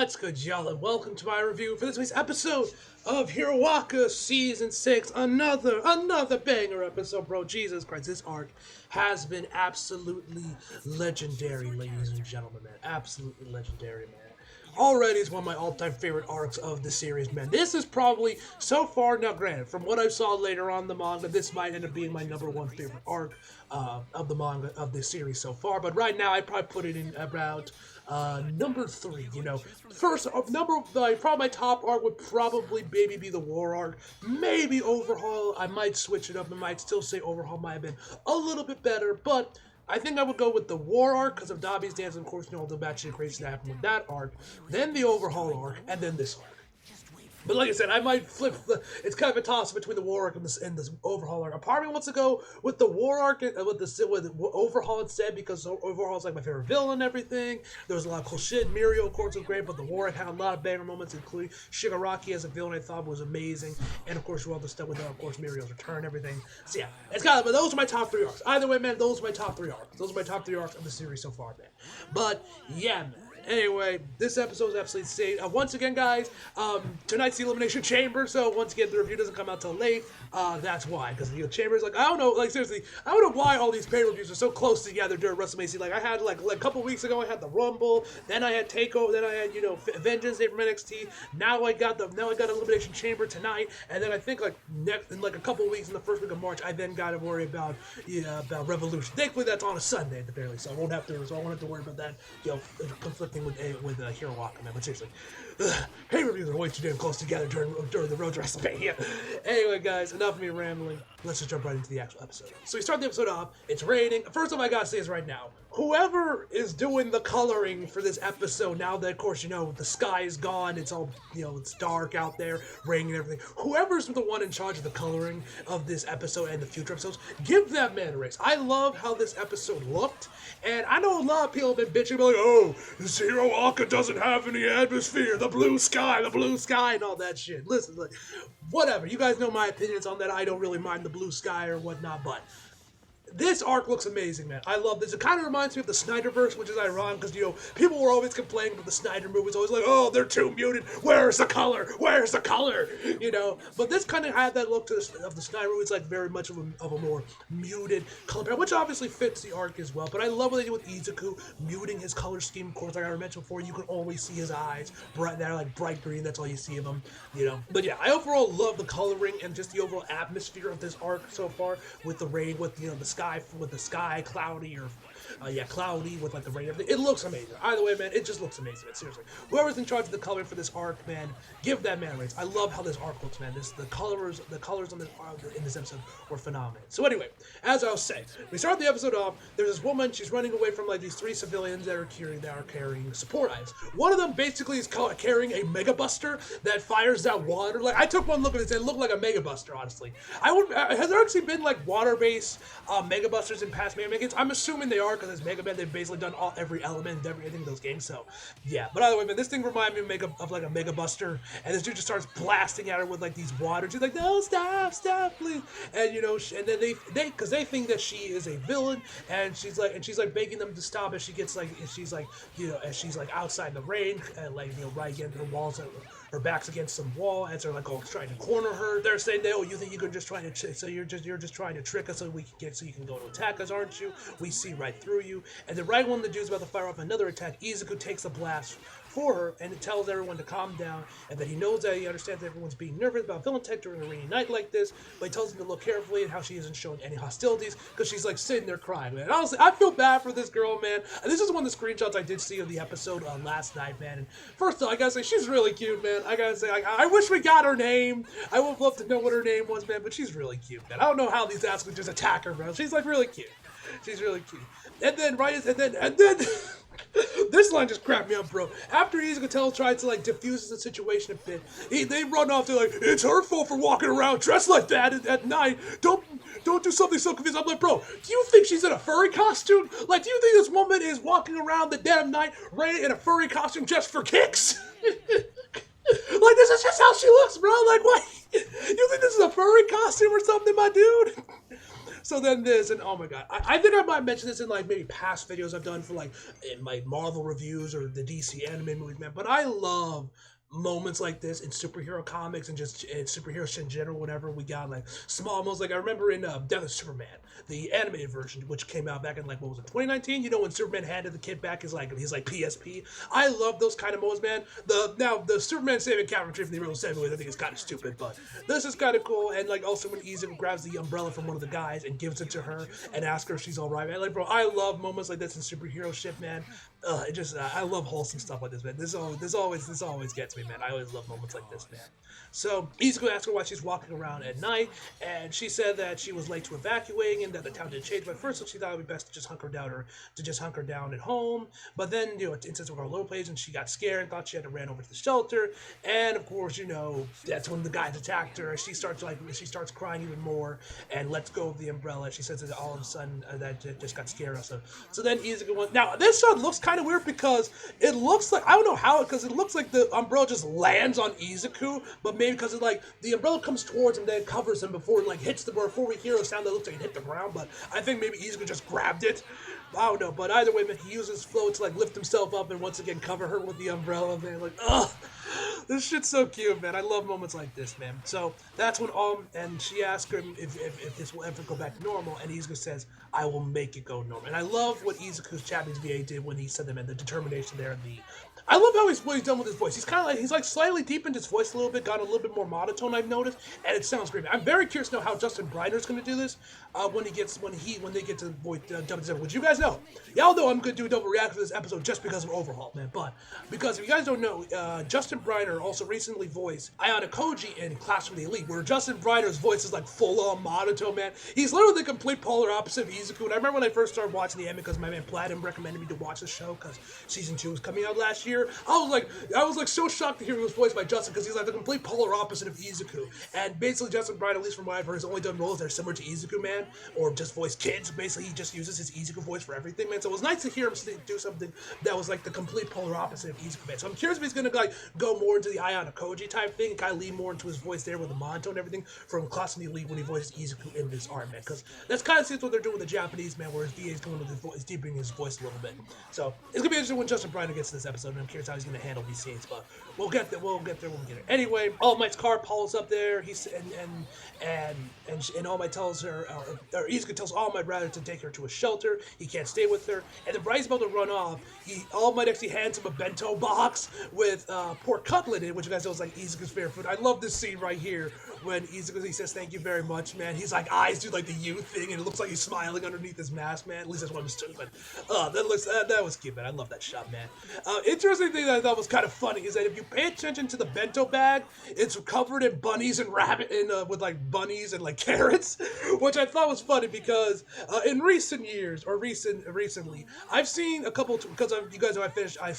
What's good, y'all, and welcome to my review for this week's episode of Hiroaka Season 6. Another banger episode, bro. Jesus Christ, this arc has been absolutely legendary, ladies and gentlemen, man. Absolutely legendary, man. Already is one of my all-time favorite arcs of the series, man. This is probably, so far, now granted, from what I saw later on in the manga, this might end up being my number one favorite arc of the manga, of this series so far. But right now, I'd probably put it in about number 3, you know. First, probably my top arc would probably maybe be the War arc. Maybe Overhaul, I might switch it up. I might still say Overhaul might have been a little bit better, but I think I would go with the War arc because of Dabi's dance, and of course, you know, all the batshit crazy that happened with that arc, then the Overhaul arc, and then this arc. But like I said, I might flip it's kind of a toss between the War arc and the Overhaul arc. A part of me wants to go with the War arc and with Overhaul instead because Overhaul is like my favorite villain and everything. There was a lot of cool shit. Mirio, of course, was great, but the War arc had a lot of banger moments, including Shigaraki as a villain. I thought was amazing, and of course, all the stuff with of course Mirio's return, and everything. So yeah, it's kind of. But those are my top 3 arcs. Either way, man, those are my top 3 arcs. Those are my top 3 arcs of the series so far, man. But yeah, man. Anyway, this episode is absolutely insane. Once again, guys, tonight's the Elimination Chamber, so once again, the review doesn't come out till late. That's why, because the Chamber is like, I don't know, like, seriously, I don't know why all these pay-per-views are so close together during WrestleMania. Like, I had, like a couple weeks ago, I had the Rumble, then I had TakeOver, then I had, you know, Vengeance Day from NXT, now I got Elimination Chamber tonight, and then I think, like, in, like, a couple weeks in the first week of March, I then got to worry about, about Revolution. Thankfully, that's on a Sunday, at the very least, so I won't have to worry about that, you know, conflicting with Hiroaka, man. But seriously, pay-per-views are way too damn close together during the road to WrestleMania. Anyway, guys, enough of me rambling. Let's just jump right into the actual episode. So we start the episode off. It's raining. First of all, I gotta say is right now, whoever is doing the coloring for this episode, now that, of course, you know, the sky is gone, it's all, you know, it's dark out there, raining and everything. Whoever's the one in charge of the coloring of this episode and the future episodes, give that man a raise. I love how this episode looked, and I know a lot of people have been bitching about, like, oh, this Hiroaka doesn't have any atmosphere, the blue sky, and all that shit. Listen, like, whatever. You guys know my opinions on that. I don't really mind the blue sky or whatnot, but this arc looks amazing, man. I love this. It kind of reminds me of the Snyderverse, which is ironic because, you know, people were always complaining about the Snyder movies, always like, oh, they're too muted. Where's the color? Where's the color? You know, but this kind of had that look of the Snyder movies, like very much of a more muted color palette, which obviously fits the arc as well. But I love what they did with Izuku, muting his color scheme. Of course, like I mentioned before, you can always see his eyes. They're like bright green. That's all you see of them, you know. But yeah, I overall love the coloring and just the overall atmosphere of this arc so far with the rain, with, you know, the sky cloudy or cloudy with like the rain and everything. It looks amazing. Either way, man, it just looks amazing, man. Seriously, whoever's in charge of the coloring for this arc, man, give that man a raise. I love how this arc looks, man. The colors on this in this episode were phenomenal. So anyway, as I was saying, we start the episode off. There's this woman. She's running away from like these 3 civilians that are carrying support items. One of them basically is carrying a Mega Buster that fires that water. Like, I took one look at it and it looked like a Mega Buster. Honestly, has there actually been like water-based Mega Busters in past Mega Man games? I'm assuming they are because as Mega Man, they've basically done every element, everything in those games. So yeah, but either way, man, this thing reminded me of like a Mega Buster, and this dude just starts blasting at her with like these water. She's like, no, stop, please. And you know, and then because they think that she is a villain, and she's like begging them to stop as she's like outside the rain, and like, you know, right against the walls. Her back's against some wall, and they're like, trying to corner her. They're saying, "Oh, you think you can just trying to you're just trying to trick us so you can go to attack us, aren't you? We see right through you." And then right when the dude's about to fire off another attack, Izuku takes a blast for her, and it tells everyone to calm down, and that he knows that he understands that everyone's being nervous about Villain Tech during a rainy night like this, but he tells them to look carefully and how she isn't showing any hostilities because she's like sitting there crying, man. And honestly, I feel bad for this girl, man. And this is one of the screenshots I did see of the episode last night, man. And first of all, I gotta say, she's really cute, man. I gotta say, I wish we got her name. I would love to know what her name was, man, but she's really cute, man. I don't know how these assholes would just attack her, bro. She's like really cute. She's really cute. And then this line just cracked me up, bro. After Izuku tries to like diffuse the situation a bit, they run off. They're like, "It's her fault for walking around dressed like that at night. Don't do something so confused." I'm like, bro, do you think she's in a furry costume? Like, do you think this woman is walking around the damn night in a furry costume just for kicks? Like, this is just how she looks, bro. Like, what? You think this is a furry costume or something, my dude? So then this, and oh my god, I think I might mention this in like maybe past videos I've done for like in my Marvel reviews or the DC anime movies, man. But I love moments like this in superhero comics and just in superhero shit in general. Whenever we got like small moments, like I remember in Death of Superman, the animated version, which came out back in like what was it, 2019? You know, when Superman handed the kid back his like PSP. I love those kind of moments, man. The Superman saving Calvin Tree from the original seven, I think is kind of stupid, but this is kind of cool. And like also when Izuku grabs the umbrella from one of the guys and gives it to her and asks her if she's all right, man. Like, bro, I love moments like this in superhero shit, man. It just I love wholesome stuff like this, man. This always gets me, man. I always love moments like this, man. So Izuku asks her why she's walking around at night, and she said that she was late to evacuating and that the town didn't change. But first, she thought it would be best to just hunker down at home. But then, you know, it instead of our low place, and she got scared and thought she had to ran over to the shelter. And of course, you know, that's when the guys attacked her. She starts crying even more and lets go of the umbrella. She says that all of a sudden that just got scared. So then Izuku went. Now this shot looks kind of weird because it looks like, I don't know how, because it looks like the umbrella just lands on Izuku, but maybe because it like the umbrella comes towards him, then it covers him before it like hits before we hear a sound that looks like it hit the ground. But I think maybe Izuku just grabbed it. I don't know, but either way, man, he uses float to like lift himself up and once again cover her with the umbrella, man. Like, ugh, this shit's so cute, man. I love moments like this, man. So that's when and she asked him if this will ever go back to normal, and Izuku says, "I will make it go normal." And I love what Izuku's Japanese VA did when he said that, man. The determination there, and I love how what he's done with his voice. He's kind of like, he's like slightly deepened his voice a little bit, got a little bit more monotone, I've noticed, and it sounds great. I'm very curious to know how Justin Briner's going to do this when they get to voice dub. Would you guys know? Y'all know I'm going to do a double reaction for this episode just because of Overhaul, man. But because if you guys don't know, Justin Briner also recently voiced Ayano Koji in Clash of the Elite, where Justin Briner's voice is like full-on monotone, man. He's literally the complete polar opposite of Izuku. And I remember when I first started watching the anime because my man Platinum recommended me to watch the show because season 2 was coming out last year. I was like so shocked to hear he was voiced by Justin because he's like the complete polar opposite of Izuku. And basically Justin Briner, at least from what I've heard, has only done roles that are similar to Izuku, man, or just voice kids. Basically, he just uses his Izuku voice for everything, man. So it was nice to hear him do something that was like the complete polar opposite of Izuku, man. So I'm curious if he's gonna like go more into the Ayano Koji type thing and kind of lean more into his voice there with the monotone and everything from Clash of the Elite when he voiced Izuku in this art, man. Because that's kind of seems what they're doing with the Japanese, man, where his VA is going with his voice, deepening his voice a little bit. So it's gonna be interesting when Justin Briner gets to this episode, and I'm curious how he's gonna handle these scenes, but we'll get there when we get there. Anyway, All Might's car pulls up there. He's and All Might tells her, or Izuku tells All Might rather to take her to a shelter. He can't stay with her, and then Brian's about to run off. All Might actually hands him a bento box with pork cutlet in it, which you guys know is like Izuku's favorite food. I love this scene right here when he says thank you very much, man. He's like eyes do like the you thing, and it looks like he's smiling underneath his mask, man. At least that's what I'm assuming. That was cute, man. I love that shot, man. Interesting thing that I thought was kind of funny is that if you pay attention to the bento bag, it's covered in bunnies and with like bunnies and like carrots, which I thought was funny because in recent years or recently, I've seen a couple because you guys know I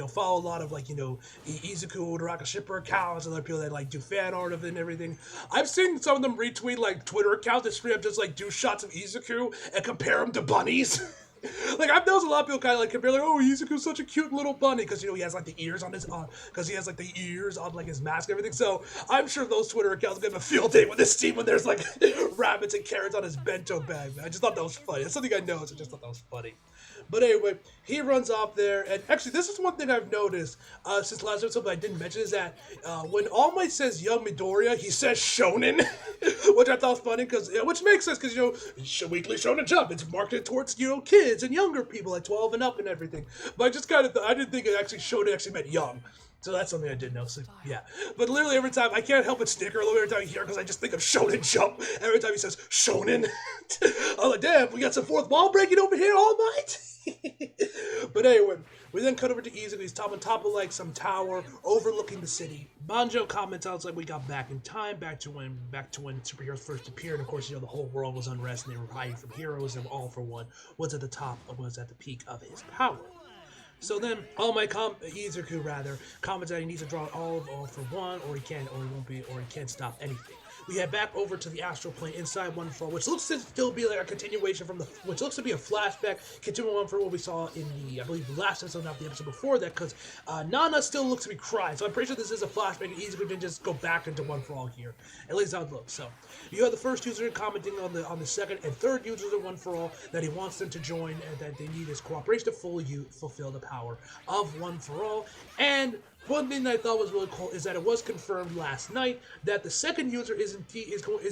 follow a lot of like Izuku Uraraka shipper accounts and other people that like do fan art of it and everything. I've seen some of them retweet like Twitter accounts that straight up just like do shots of Izuku and compare them to bunnies. Like I've noticed a lot of people kind of like compare like, oh, Izuku's such a cute little bunny because he has like the ears on because he has like the ears on like his mask and everything. So I'm sure those Twitter accounts are gonna have a field day with this scene when there's like rabbits and carrots on his bento bag, man. I just thought that was funny. It's something I noticed. I just thought that was funny. But anyway, he runs off there, and actually, this is one thing I've noticed since last episode, but I didn't mention, is that when All Might says Young Midoriya, he says Shonen, which I thought was funny, which makes sense, because, Weekly Shonen Jump, it's marketed towards, kids and younger people, like 12 and up and everything. But I just kind of, I didn't think Shonen actually meant young. So that's something I did know. So yeah, but literally every time I can't help but snicker a little every time I hear because I just think of Shonen Jump. Every time he says Shonen, I'm like, damn, we got some fourth wall breaking over here, All Might. But anyway, we then cut over to Izuku. He's on top of like some tower overlooking the city. Banjo comments out like we got back in time, back to when superheroes first appeared. And of course, the whole world was unrest and they were hiding from heroes. And All for One was at the peak of his power. So then, Izuku comments that he needs to draw all for one, or he can't stop anything. we head back over to the astral plane inside One For All, which looks to still be like a continuation from which looks to be a flashback, continuing on from what we saw in the, I believe, the last episode, not the episode before that, because Nana still looks to be crying. So I'm pretty sure this is a flashback, and Izuku didn't just go back into One For All here. At least how it looks. So you have the first user commenting on the second and third users of One For All that he wants them to join and that they need his cooperation to fully fulfill the power of One For All. And one thing that I thought was really cool is that it was confirmed last night that the second user is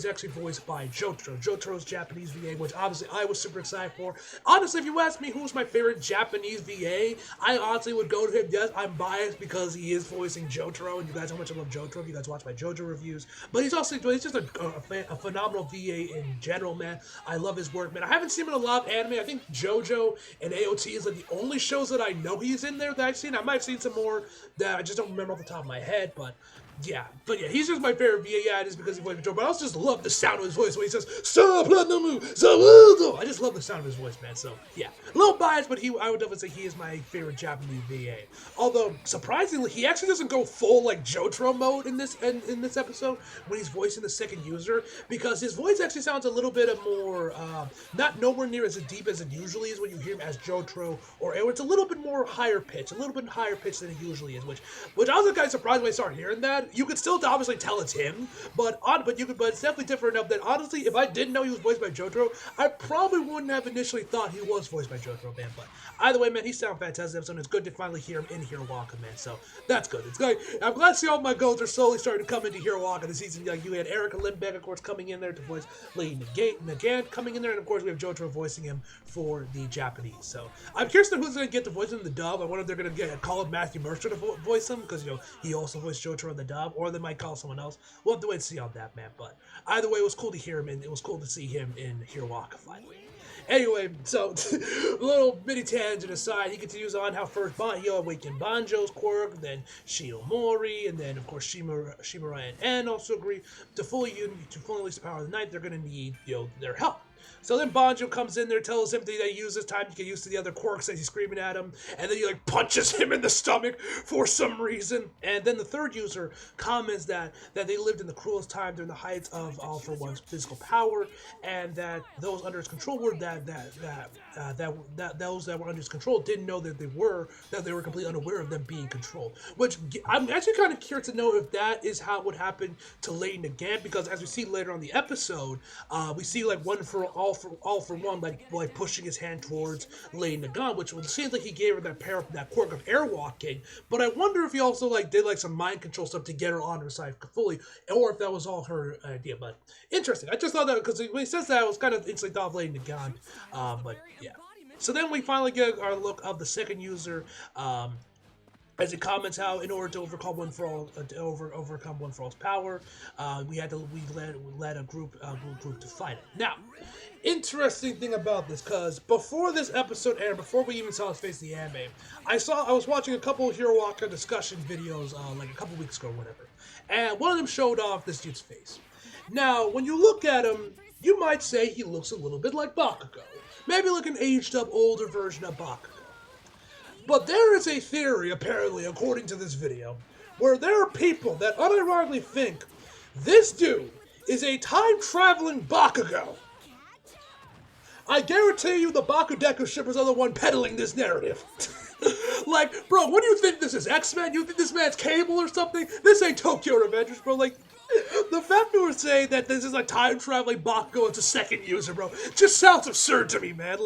actually voiced by Jotaro. Jotaro's Japanese VA, which obviously I was super excited for. Honestly, if you ask me who's my favorite Japanese VA, I honestly would go to him. Yes, I'm biased because he is voicing Jotaro, and you guys know how much I love Jotaro if you guys watch my JoJo reviews. But he's just a phenomenal VA in general, man. I love his work, man. I haven't seen him in a lot of anime. I think JoJo and AOT is like the only shows that I know he's in there that I've seen. I might have seen some more that I just don't remember off the top of my head, but yeah, he's just my favorite VA. Yeah, just because he voiced Joe. But I also just love the sound of his voice when he says "Stop, Platinum, Saludo." I just love the sound of his voice, man. So yeah, a little biased, but I would definitely say he is my favorite Japanese VA. Although surprisingly, he actually doesn't go full like Jotaro mode in this episode when he's voicing the second user, because his voice actually sounds a little bit of more not nowhere near as deep as it usually is when you hear him as Jotaro, or it's a little bit more higher pitch, than it usually is, which I was kind of surprised when I started hearing that. You could still obviously tell it's him, but it's definitely different enough that honestly, if I didn't know he was voiced by Jotaro, I probably wouldn't have initially thought he was voiced by Jotaro, man. But either way, man, he sounds fantastic episode, and it's good to finally hear him in Hiroaka, man. So that's good. It's good. I'm glad to see all my goals are slowly starting to come into Hiroaka this season. Like, you had Erica Lindbeck, of course, coming in there to voice Lady Nagant coming in there, and of course we have Jotaro voicing him for the Japanese. So I'm curious to who's going to get to voice him in the dub. I wonder if they're going to call Matthew Mercer to voice him, because he also voiced Jotaro in the dub, or they might call someone else. We'll have to wait and see on that, man. But either way, it was cool to hear him, and it was cool to see him in Hiroaka finally. Anyway, so a little mini tangent aside, he continues on how first he awakened Banjo's quirk, then Shinomori, and then of course Shimura and N also agree to fully release the power of the night. They're gonna need their help. So then Banjo comes in there, tells him that he uses time to get used to the other quirks as he's screaming at him, and then he punches him in the stomach for some reason. And then the third user comments that they lived in the cruelest time during the heights of All For One's physical power, and that those under his control were that those that were under his control didn't know that they were completely unaware of them being controlled. Which I'm actually kind of curious to know if that is how it would happen to Lady Nagant, because as we see later on the episode, we see all for one, like pushing his hand towards Lady Nagant, which seems like he gave her that quirk of airwalking. But I wonder if he also did some mind control stuff to get her on her side fully, or if that was all her idea. But interesting. I just thought that because when he says that, I was kind of instantly thought of Lady Nagant. But yeah. So then we finally get our look of the second user. As it comments how, in order to overcome One For All, overcome One For All's power, we led a group to fight it. Now, interesting thing about this, because before this episode aired, before we even saw his face in the anime, I was watching a couple of Hiroaka discussion videos, a couple weeks ago or whatever, and one of them showed off this dude's face. Now, when you look at him, you might say he looks a little bit like Bakugo, maybe like an aged up, older version of Bakugo. But there is a theory, apparently, according to this video, where there are people that unironically think this dude is a time-traveling Bakugo. I guarantee you the Bakudeku shippers are the one peddling this narrative. Bro, what do you think this is, X-Men? You think this man's Cable or something? This ain't Tokyo Revengers, bro. The fact that we're saying that this is a time-traveling Bakugo as a second user, bro, just sounds absurd to me, man.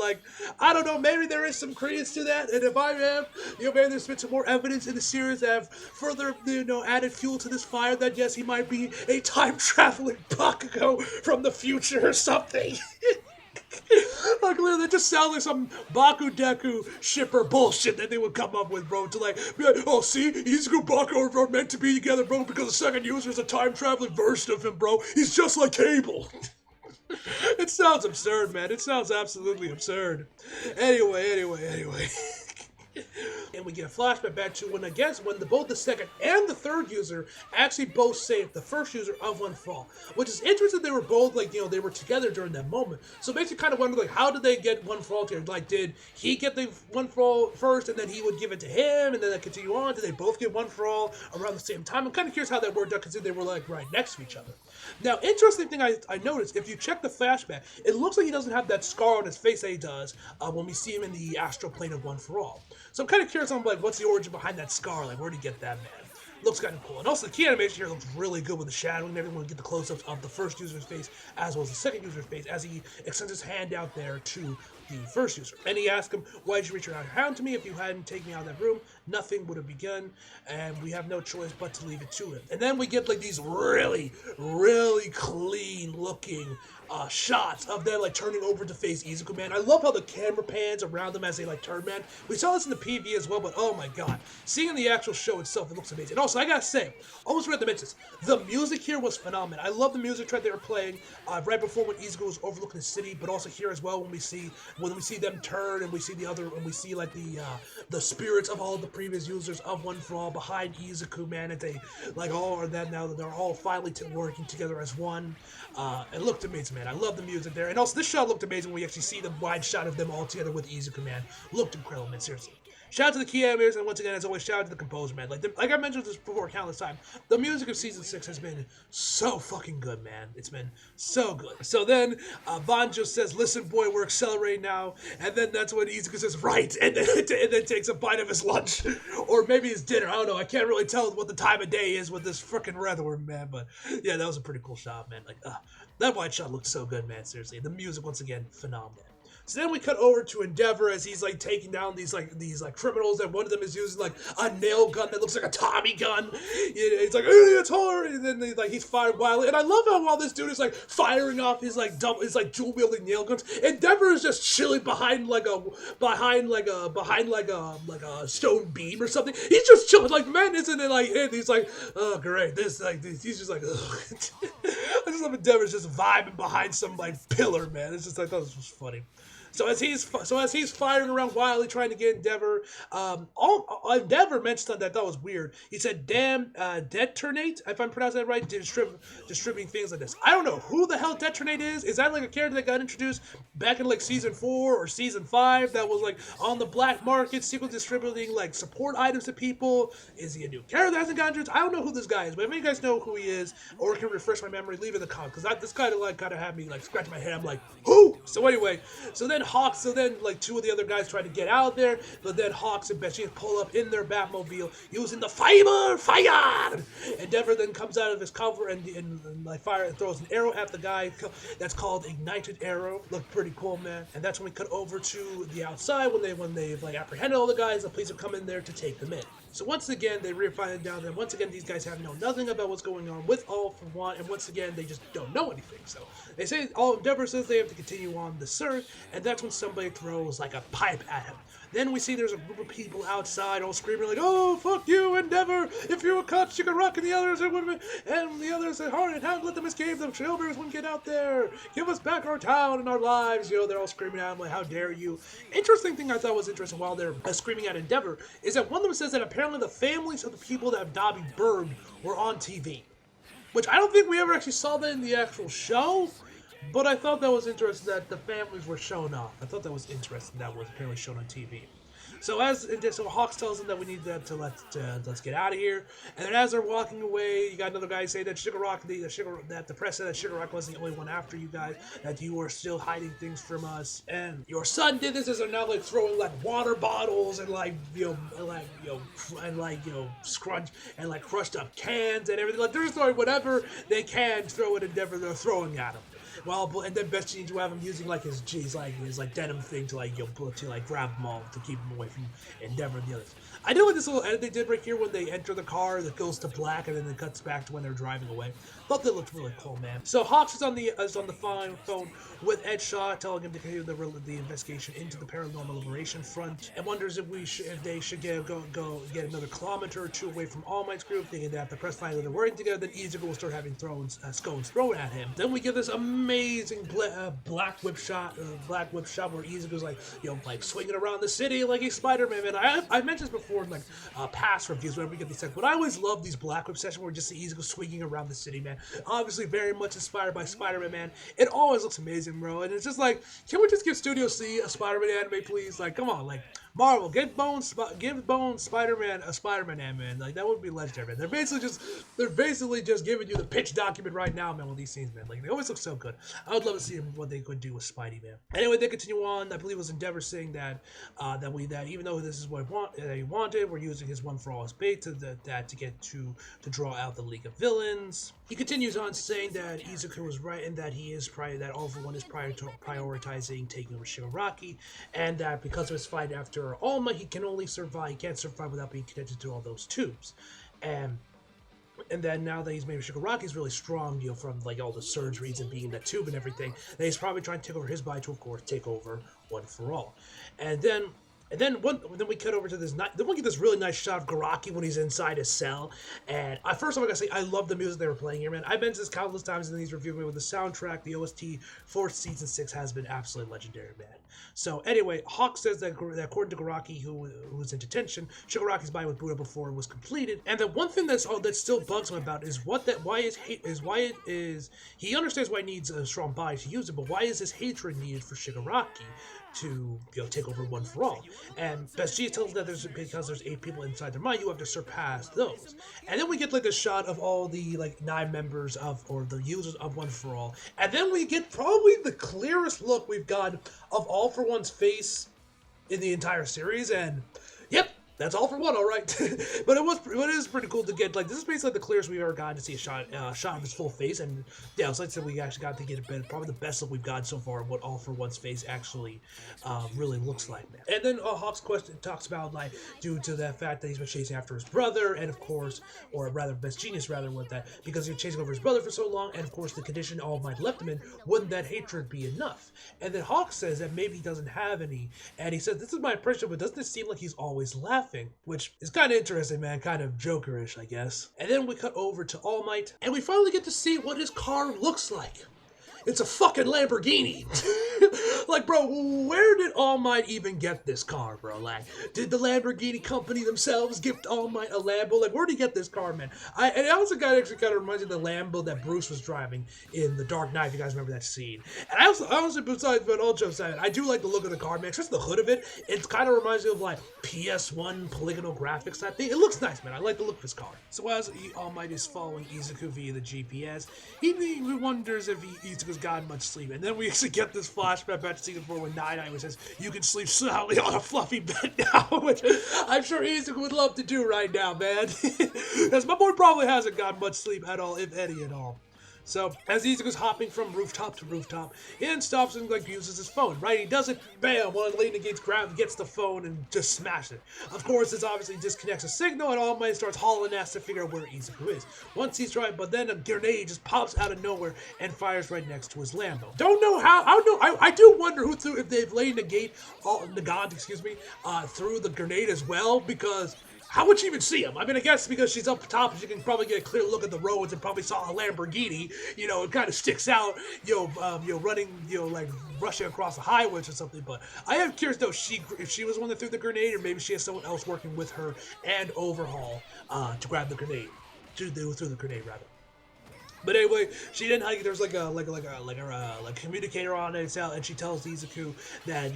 I don't know, maybe there is some credence to that, and if I am, maybe there's been some more evidence in the series that have further, added fuel to this fire that, yes, he might be a time-traveling Bakugo from the future or something. That just sounds like some Bakudeku shipper bullshit that they would come up with, bro, to be like, oh, see, Izuku and Bakugo are meant to be together, bro, because the second user is a time-traveling version of him, bro. He's just like Cable. It sounds absurd, man. It sounds absolutely absurd. Anyway. and we get a flashback back to when, I guess, when both the second and the third user actually both saved the first user of One For All, which is interesting. They were both, like, they were together during that moment. So it makes you kind of wonder, like, how did they get One For All here? Like, did he get the One For All first, and then he would give it to him, and then they continue on? Did they both get One For All around the same time? I'm kind of curious how that worked out, considering they were, like, right next to each other. Now, interesting thing I noticed, if you check the flashback, it looks like he doesn't have that scar on his face that he does when we see him in the astral plane of One For All. So I'm kind of curious on, like, what's the origin behind that scar? Like, where'd he get that, man? Looks kind of cool. And also, the key animation here looks really good with the shadowing and everything. We get the close-ups of the first user's face as well as the second user's face as he extends his hand out there to the first user. And he asks him, why did you reach your hand to me? If you hadn't taken me out of that room, nothing would have begun, and we have no choice but to leave it to him. And then we get, like, these really, really clean-looking shots of them, like, turning over to face Izuku, man. I love how the camera pans around them as they, like, turn, man. We saw this in the PV as well, but oh my god. Seeing in the actual show itself, it looks amazing. And also, I gotta say, almost forgot to mention this, the music here was phenomenal. I love the music track they were playing right before when Izuku was overlooking the city, but also here as well when we see them turn and we see like the spirits of all of the previous users of One For All behind Izuku, man, and they like all are that now that they're all finally working together as one. It looked amazing, man. I love the music there, and also this shot looked amazing when we actually see the wide shot of them all together with Izuku, man. Looked incredible, man. Seriously. Shout out to the key animators, and once again, as always, shout out to the composer, man. Like I mentioned this before countless times, the music of Season 6 has been so fucking good, man. It's been so good. So then, Banjo says, listen, boy, we're accelerating now, and then that's when Izuku says, right, and then takes a bite of his lunch, or maybe his dinner, I don't know, I can't really tell what the time of day is with this freaking weather, man, but yeah, that was a pretty cool shot, man. Like, that wide shot looked so good, man, seriously. The music, once again, phenomenal. So then we cut over to Endeavor as he's like taking down these criminals, and one of them is using like a nail gun that looks like a Tommy gun. It's like, it's hard, and then he's firing wildly. And I love how while this dude is like firing off his dual wielding nail guns, Endeavor is just chilling behind a stone beam or something. He's just chilling, like, man, isn't it like? And he's like, oh great, he's just like, ugh. I just love Endeavor's just vibing behind some like pillar, man. It's just like, that was just funny. So as he's firing around wildly trying to get Endeavor, Endeavor mentioned something that I thought was weird. He said, "Damn, Detonate," if I'm pronouncing that right, distributing things like this. I don't know who the hell Detonate is. Is that like a character that got introduced back in like season 4 or season 5 that was like on the black market, secretly distributing like support items to people? Is he a new character that hasn't gotten introduced? I don't know who this guy is, but if you guys know who he is or can refresh my memory, leave it in the comments, because this kind of had me like scratching my head. I'm like, who? So anyway, so then like two of the other guys try to get out there, but then Hawks and Betty pull up in their Batmobile using the fire. Endeavor then comes out of his cover and like fire and throws an arrow at the guy that's called Ignited Arrow. Looked pretty cool, man. And that's when we cut over to the outside when they've like apprehended all the guys. The police have come in there to take them in. So once again, they find down that once again these guys have known nothing about what's going on with All For One, and once again they just don't know anything. So they say Endeavor says they have to continue on the search, and that's when somebody throws like a pipe at him. Then we see there's a group of people outside all screaming like, "Oh, fuck you, Endeavor! If you were caught, you could rock," and the others are women, and the others are hard and how let them escape. The trailbearers wouldn't get out there. Give us back our town and our lives. They're all screaming at him like, "How dare you!" Interesting thing I thought was interesting while they're screaming at Endeavor is that one of them says that apparently the families of the people that have Dabi burned were on TV, which I don't think we ever actually saw that in the actual show. But I thought that was interesting that the families were shown off. I thought that was interesting that was apparently shown on TV. So Hawks tells them that we need to let's get out of here. And then as they're walking away, you got another guy saying that the press said that Shigaraki wasn't the only one after you guys, that you were still hiding things from us. And your son did this, as they're now like throwing like water bottles and scrunch and like crushed up cans and everything. Like they're throwing whatever they can throw at Endeavor, they're throwing at him. Well, and then Best Jeans, you have him using like his denim thing to grab them all to keep them away from Endeavor and the others. I do like this little edit they did right here when they enter the car that goes to black and then it cuts back to when they're driving away. Thought they looked really cool, man. So Hawks is on the phone with Ed Shaw, telling him to continue the investigation into the Paranormal Liberation Front, and wonders if they should go get another kilometer or two away from All Might's group, thinking that the press finally they're working together. Then Izuku will start having scones thrown at him. Then we get this amazing black whip shot where Izuku's like, like swinging around the city like he's Spider-Man. And I mentioned this before in like past reviews whenever we get these things, but I always love these black whip sessions where we just see Izuku swinging around the city, man. Obviously very much inspired by Spider-Man, man. It always looks amazing, bro. And it's just like, can we just give Studio C a Spider-Man anime, please? Like, come on, like, Marvel, give Bones Spider-Man a Spider-Man anime. Like, that would be legendary, man. They're basically just giving you the pitch document right now, man, with these scenes, man. Like, they always look so good. I would love to see what they could do with Spidey, man. Anyway, they continue on. I believe it was Endeavor saying that even though this is what he wanted, we're using his One for All as bait to draw out the League of Villains. He continues on saying that Izuku was right and that that All for One is prioritizing taking over Shigaraki, and that because of his fight after All Might, he can't survive without being connected to all those tubes. And then now that he's made Shigaraki's really strong, from like all the surgeries and being in that tube and everything, that he's probably trying to take over his body to, of course, take over One for All. And then we cut over to this. Then we get this really nice shot of Garaki when he's inside his cell. And first of all, I gotta say, I love the music they were playing here, man. I've mentioned this countless times in these reviews. With the soundtrack, the OST for season 6 has been absolutely legendary, man. So anyway, Hawk says that according to Garaki, who was in detention, Shigaraki's body with Buddha before it was completed. And the one thing that still bugs him about is he understands why he needs a strong body to use it, but why is this hatred needed for Shigaraki to take over One for All? And Best G tells him that because there's 8 people inside their mind, you have to surpass those. And then we get like this shot of all the like 9 members or the users of One for All, and then we get probably the clearest look we've got of All for One's face in the entire series. And yep, that's All for One, all right. But it is pretty cool to get, like, this is basically the clearest we've ever gotten to see a shot of his full face. And yeah, so like I said, we actually got to get probably the best look we've gotten so far of what All for One's face actually really looks like, man. And then Hawk's question talks about, like, due to the fact that he's been chasing after his brother, and of course, or rather, Best Genius rather, with that, because he was chasing over his brother for so long, and of course, the condition All Might left him in, wouldn't that hatred be enough? And then Hawk says that maybe he doesn't have any, and he says, this is my impression, but doesn't it seem like he's always laughing? Which is kind of interesting, man, kind of Jokerish, I guess. And then we cut over to All Might, and we finally get to see what his car looks like. It's a fucking Lamborghini. Like, bro, where did All Might even get this car, bro? Like, did the Lamborghini company themselves gift All Might a Lambo? Like, where'd he get this car, man? And it also actually kind of reminds me of the Lambo that Bruce was driving in The Dark Knight, if you guys remember that scene. And I also besides, but all jokes aside, I do like the look of the car, man. Especially the hood of it. It kind of reminds me of, like, PS1 polygonal graphics type thing. It looks nice, man. I like the look of his car. So as All Might is following Izuku via the GPS, he wonders if Izuku's gotten much sleep. And then we actually get this flashback back to season 4 when Nine says, you can sleep soundly on a fluffy bed now, which I'm sure Izuku would love to do right now, man. Because my boy probably hasn't gotten much sleep at all, if any at all. So, as Izuku's hopping from rooftop to rooftop, Ian stops and, like, uses his phone, right? He does it, bam, one of the Lady Gates gets the phone and just smashes it. Of course, this obviously disconnects the signal, and All Might starts hauling ass to figure out where Izuku is. Once he's right, but then a grenade just pops out of nowhere and fires right next to his Lambo. Don't know how, I do wonder if they've laid Nagant, threw the grenade as well, because how would she even see him? I mean, I guess because she's up top, she can probably get a clear look at the roads and probably saw a Lamborghini. It kind of sticks out, running, like rushing across the highways or something. But I am curious though, if she was the one that threw the grenade, or maybe she has someone else working with her and Overhaul to grab the grenade, threw the grenade rather. But anyway, she didn't hike. There's like a communicator on it, and she tells Izuku that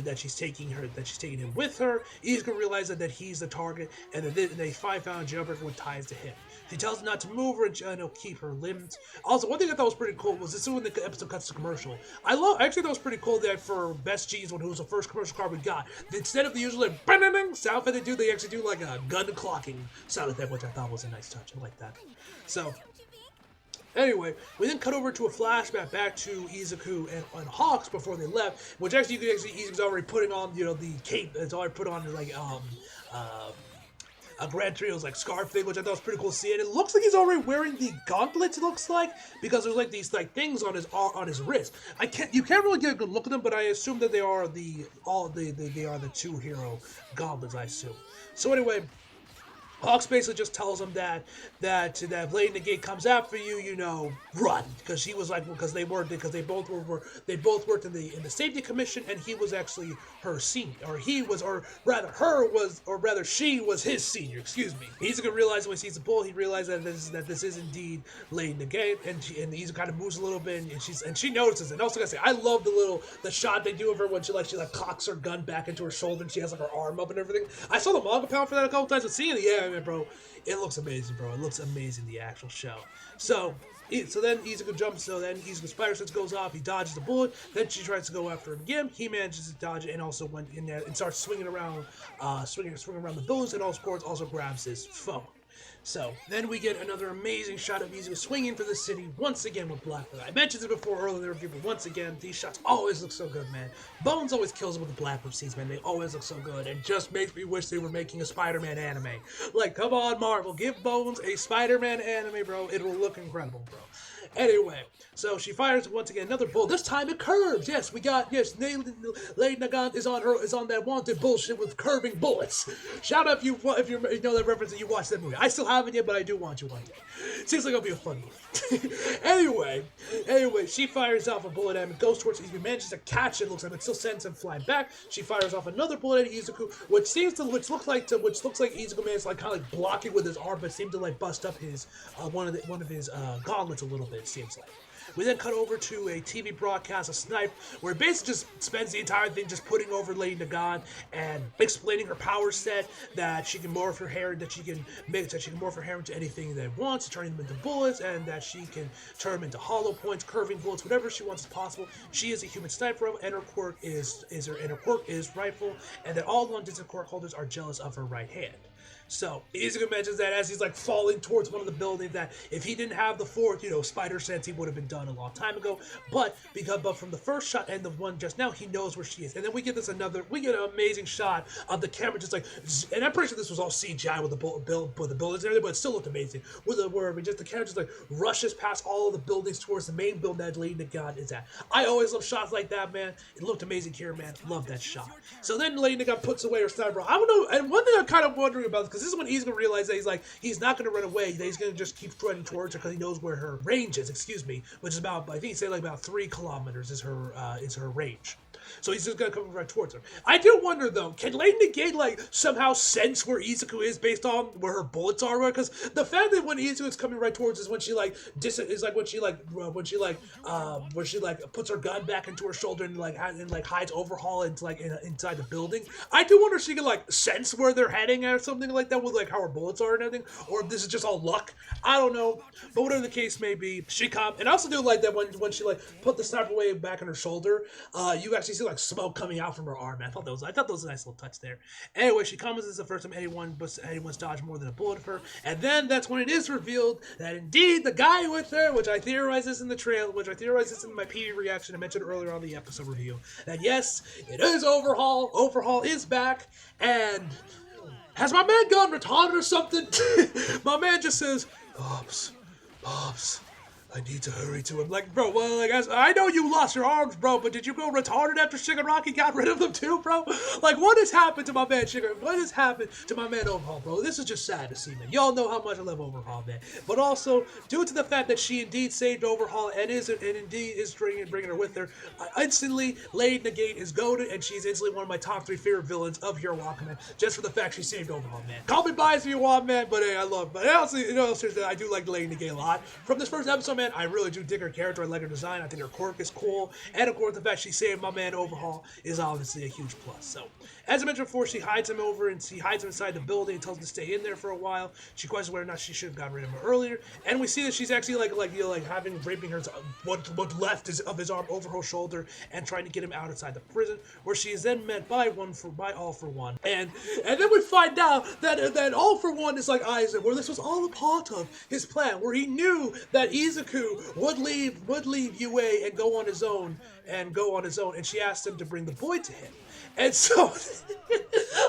that she's taking him with her. Izuku realizes that he's the target, and they found Jailbreaker with ties to him. She tells him not to move her and he'll keep her limbs. Also, one thing I thought was pretty cool was this is when the episode cuts to commercial. I actually thought it was pretty cool that for Best G's one, who was the first commercial card we got, instead of the usual like bang sound effect they actually do like a gun clocking sound effect, which I thought was a nice touch. I like that. So, anyway, we then cut over to a flashback back to Izuku and Hawks before they left, which Izuku's already putting on, the cape. It's already put on, like, Gran Torino's like scarf thing, which I thought was pretty cool to see. And it looks like he's already wearing the gauntlets. It looks like, because there's like these like things on his wrist. You can't really get a good look at them, but I assume that they are the 2 hero gauntlets. I assume. So anyway. Hawks basically just tells him that Blade Negate comes after you, run, because they both worked in the safety commission, and he was actually her senior, she was his senior. Excuse me. He's gonna realize when he sees the bull, he realizes that this is indeed Blade Negate, and he's kind of moves a little bit, and she notices it. And also, gotta say, I love the shot they do of her when she cocks her gun back into her shoulder, and she has like her arm up and everything. I saw the manga pound for that a couple times, but seeing it, yeah. Bro, it looks amazing, bro. It looks amazing, the actual show. So then Izuku jumps, Izuku's spider sense goes off, he dodges the bullet, then she tries to go after him again, he manages to dodge it, and also went in there and starts swinging around the bullets, and also grabs his phone. So, then we get another amazing shot of Izuku swinging for the city once again with Blackbird. I mentioned it before earlier in the review, but once again, these shots always look so good, man. Bones always kills him with the Blackbird scenes, man. They always look so good. It just makes me wish they were making a Spider-Man anime. Like, come on, Marvel, give Bones a Spider-Man anime, bro. It will look incredible, bro. Anyway, so she fires once again another bullet. This time it curves. Yes, Lady Nagant is on that wanted bullshit with curving bullets. Shout out if you know that reference and you watched that movie. I still haven't yet, but I do want you one day. Seems like it'll be a fun movie. Anyway, she fires off a bullet at him. It goes towards Izuku, manages to catch it. Looks like it still sends him flying back. She fires off another bullet at Izuku, which looks like Izuku managed to kind of block it with his arm, but seemed to bust up his one of his gauntlets a little bit. It seems like. We then cut over to a TV broadcast of Snipe, where it basically just spends the entire thing just putting over Lady Nagant and explaining her power set, that she can morph her hair, morph her hair into anything that it wants, turning them into bullets, and that she can turn them into hollow points, curving bullets, whatever she wants is possible. She is a human sniper, and her quirk is rifle, and that all long-distance quirk holders are jealous of her right hand. So, Izuku mentions that as he's falling towards one of the buildings, that if he didn't have the fourth, spider sense, he would have been done a long time ago. But from the first shot and the one just now, he knows where she is. And then we get an amazing shot of the camera and I'm pretty sure this was all CGI with the buildings and everything, but it still looked amazing. The camera just rushes past all of the buildings towards the main building that Lady Nagant is at. I always love shots like that, man. It looked amazing here, man. Love that shot. So then Lady Nagant puts away her sniper. I don't know, and one thing I'm kind of wondering about is, because this is when he's going to realize that he's not going to run away, that he's going to just keep running towards her because he knows where her range is, which is about, I think he said about 3 kilometers is her range. So he's just going to come right towards her. I do wonder, though, can Lady Negate, somehow sense where Izuku is based on where her bullets are? Because the fact that when Izuku is coming right towards is when she, puts her gun back into her shoulder and hides Overhaul inside the building. I do wonder if she can, sense where they're heading or something like that with, how her bullets are and everything, or if this is just all luck. I don't know. But whatever the case may be, she comes. And I also do like that when she, put the sniper away back on her shoulder, you actually see smoke coming out from her arm. I thought that was a nice little touch there. Anyway, she comes. This is the first time anyone's dodged more than a bullet of her. And then that's when it is revealed that indeed the guy with her, which I theorized this in the trail, which I theorized this in my PV reaction I mentioned earlier on the episode review, that yes, it is Overhaul. Overhaul is back, and has my man gone retarded or something? My man just says, Pops, I need to hurry to him. Bro, I know you lost your arms, bro, but did you go retarded after Shigaraki got rid of them too, bro? What has happened to my man Shigaraki? What has happened to my man Overhaul, bro? This is just sad to see, man. Y'all know how much I love Overhaul, man. But also, due to the fact that she indeed saved Overhaul and indeed is bringing her with her, instantly, Lady Negate is goated, and she's instantly one of my top 3 favorite villains of Hero Walkman, just for the fact she saved Overhaul, man. Call me biased if you want, man, but hey, I love her. But also, seriously, I do like Lady Negate a lot. From this first episode, man, I really do dig her character. I like her design. I think her quirk is cool. And of course, the fact she saved my man Overhaul is obviously a huge plus. So, as I mentioned before, she hides him inside the building and tells him to stay in there for a while. She questions whether or not she should have gotten rid of him earlier. And we see that she's actually raping her what left is of his arm over her shoulder and trying to get him outside the prison, where she is then met by All for One. And then we find out that All for One is like Isaac, where this was all a part of his plan, where he knew that Izuku Izuku would leave UA and go on his own, and she asked him to bring the boy to him. And so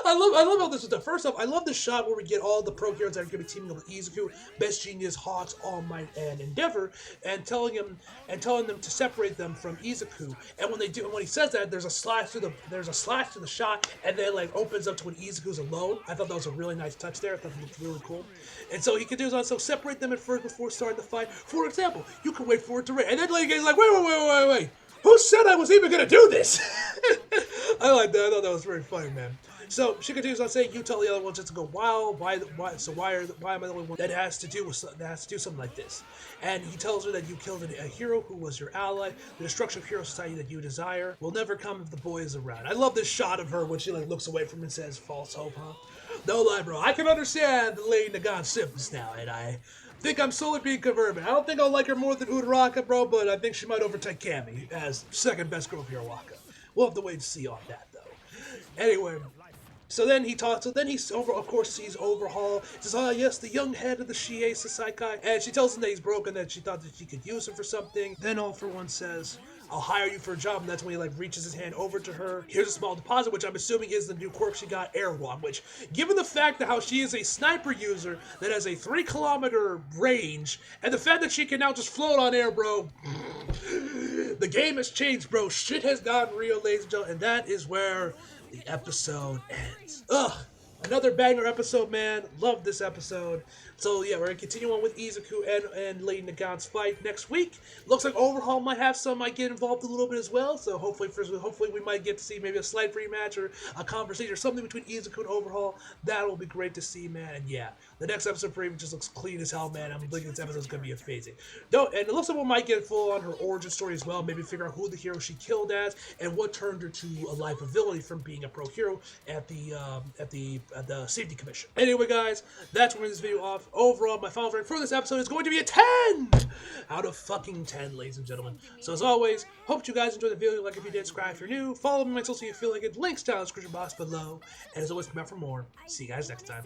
I love how this is done. First off, I love the shot where we get all the pro heroes that are going to be teaming up with Izuku, Best Genius, Hawks, All Might, and Endeavor, and telling them to separate them from Izuku. And when he says that, there's a slash to the shot, and then like opens up to when Izuku's alone. I thought that was a really nice touch there. I thought it looked really cool. And so he continues on. So separate them at first before starting the fight. For example, you can wait for it to rain. And then like he's like, wait. Who said I was even gonna do this? I like that. I thought that was very funny, man. So she continues on saying, "You tell the other ones just to go wild. Why am I the only one that has to do something like this?" And he tells her that you killed a hero who was your ally. The destruction of hero society that you desire will never come if the boy is around. I love this shot of her when she like looks away from him and says, "False hope, huh?" No lie, bro. I can understand the Lady Nagant symptoms now, and I think I'm slowly being converted. I don't think I'll like her more than Uraraka, bro, but I think she might overtake Cammy as second best girl of Hero Waka. We'll have to wait and see on that, though. Anyway, so then he sees Overhaul. He says, "Oh yes, the young head of the Shie Sasaikai," and she tells him that he's broken, that she thought that she could use him for something. Then All For One says, "I'll hire you for a job," and that's when he like reaches his hand over to her. Here's a small deposit, which I'm assuming is the new quirk she got, Airwalk, which, given the fact that how she is a sniper user that has a 3-kilometer range, and the fact that she can now just float on air, bro, the game has changed, bro. Shit has gotten real, ladies and gentlemen, and that is where the episode ends. Ugh. Another banger episode, man. Love this episode. So yeah, we're gonna continue on with Izuku and Lady Nagant's fight next week. Looks like Overhaul might get involved a little bit as well. So hopefully we might get to see maybe a slight rematch or a conversation or something between Izuku and Overhaul. That will be great to see, man. And yeah, the next episode for even just looks clean as hell, man. I'm thinking this episode's gonna be amazing. And it looks like we might get full on her origin story as well. Maybe figure out who the hero she killed as and what turned her to a life ability from being a pro hero at the safety commission. Anyway, guys, that's where this video off. Overall, my final rating for this episode is going to be a 10 out of fucking 10, ladies and gentlemen. So as always, hope you guys enjoyed the video. Like if you did, subscribe if you're new. Follow me on my social if you feel like it. Links down in the description box below. And as always, come out for more. See you guys next time.